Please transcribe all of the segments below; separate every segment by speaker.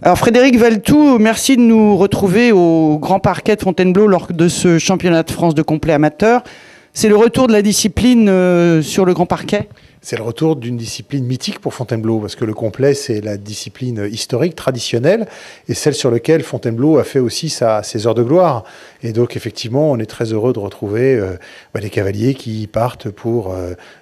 Speaker 1: Alors Frédéric Valtou, merci de nous retrouver au Grand Parquet de Fontainebleau lors de ce championnat de France de complet amateur. C'est le retour de la discipline sur le Grand Parquet ?
Speaker 2: C'est le retour d'une discipline mythique pour Fontainebleau, parce que le complet, c'est la discipline historique, traditionnelle, et celle sur laquelle Fontainebleau a fait aussi ses heures de gloire. Et donc, effectivement, on est très heureux de retrouver les cavaliers qui partent pour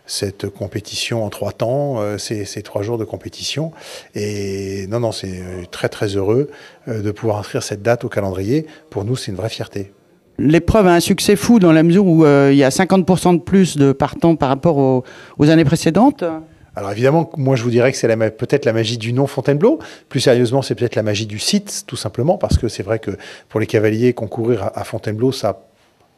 Speaker 2: cette compétition en 3 temps, ces 3 jours de compétition. Et non, c'est très, très heureux de pouvoir inscrire cette date au calendrier. Pour nous, c'est une vraie fierté.
Speaker 1: L'épreuve a un succès fou dans la mesure où il y a 50% de plus de partants par rapport aux années précédentes.
Speaker 2: Alors évidemment, moi je vous dirais que c'est peut-être la magie du nom Fontainebleau. Plus sérieusement, c'est peut-être la magie du site, tout simplement, parce que c'est vrai que pour les cavaliers, concourir à Fontainebleau, ça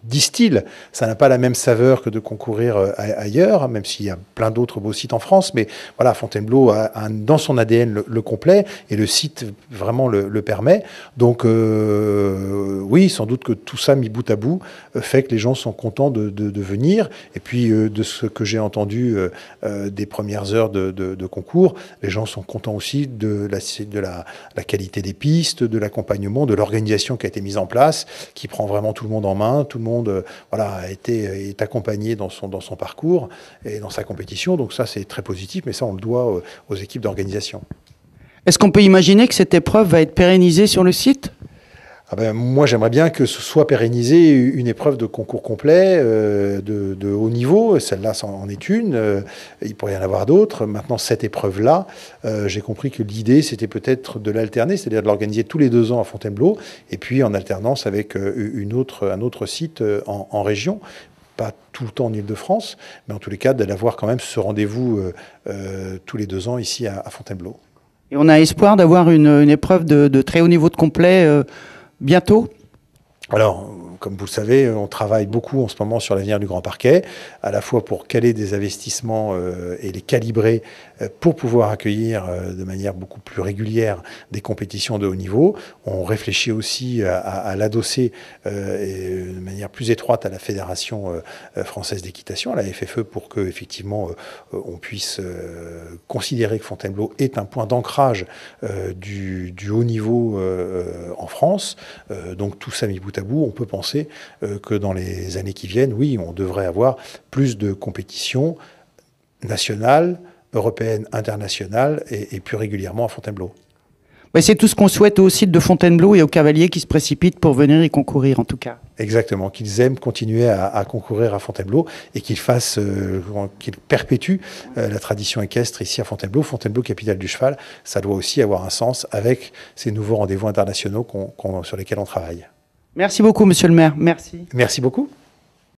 Speaker 2: distille. Ça n'a pas la même saveur que de concourir ailleurs, même s'il y a plein d'autres beaux sites en France. Mais voilà, Fontainebleau a dans son ADN le complet, et le site vraiment le permet. Donc oui, sans doute que tout ça mis bout à bout fait que les gens sont contents de venir. Et puis de ce que j'ai entendu des premières heures de concours, les gens sont contents aussi de la qualité des pistes, de l'accompagnement, de l'organisation qui a été mise en place, qui prend vraiment tout le monde en main. Tout le monde est accompagné dans son parcours et dans sa compétition. Donc ça, c'est très positif, mais ça, on le doit aux équipes d'organisation.
Speaker 1: Est-ce qu'on peut imaginer que cette épreuve va être pérennisée sur le site ?
Speaker 2: Moi, j'aimerais bien que ce soit pérennisé une épreuve de concours complet de haut niveau. Celle-là, en est une. Il pourrait y en avoir d'autres. Maintenant, cette épreuve-là, j'ai compris que l'idée, c'était peut-être de l'alterner, c'est-à-dire de l'organiser tous les 2 ans à Fontainebleau, et puis en alternance avec un autre site en région. Pas tout le temps en Ile-de-France, mais en tous les cas, d'avoir quand même ce rendez-vous tous les 2 ans ici à Fontainebleau.
Speaker 1: Et on a espoir d'avoir une épreuve de très haut niveau de complet bientôt ?
Speaker 2: Alors, comme vous le savez, on travaille beaucoup en ce moment sur l'avenir du Grand Parquet, à la fois pour caler des investissements et les calibrer pour pouvoir accueillir de manière beaucoup plus régulière des compétitions de haut niveau. On réfléchit aussi à l'adosser de manière plus étroite à la Fédération française d'équitation, à la FFE, pour que effectivement on puisse considérer que Fontainebleau est un point d'ancrage du haut niveau en France. Donc tout ça mis bout à bout, on peut penser que dans les années qui viennent, oui, on devrait avoir plus de compétitions nationales, européennes, internationales et plus régulièrement à Fontainebleau.
Speaker 1: C'est tout ce qu'on souhaite au site de Fontainebleau et aux cavaliers qui se précipitent pour venir y concourir, en tout cas.
Speaker 2: Exactement, qu'ils aiment continuer à concourir à Fontainebleau et qu'ils perpétuent la tradition équestre ici à Fontainebleau. Fontainebleau, capitale du cheval, ça doit aussi avoir un sens avec ces nouveaux rendez-vous internationaux sur lesquels on travaille.
Speaker 1: Merci beaucoup, monsieur le maire. Merci.
Speaker 2: Merci beaucoup.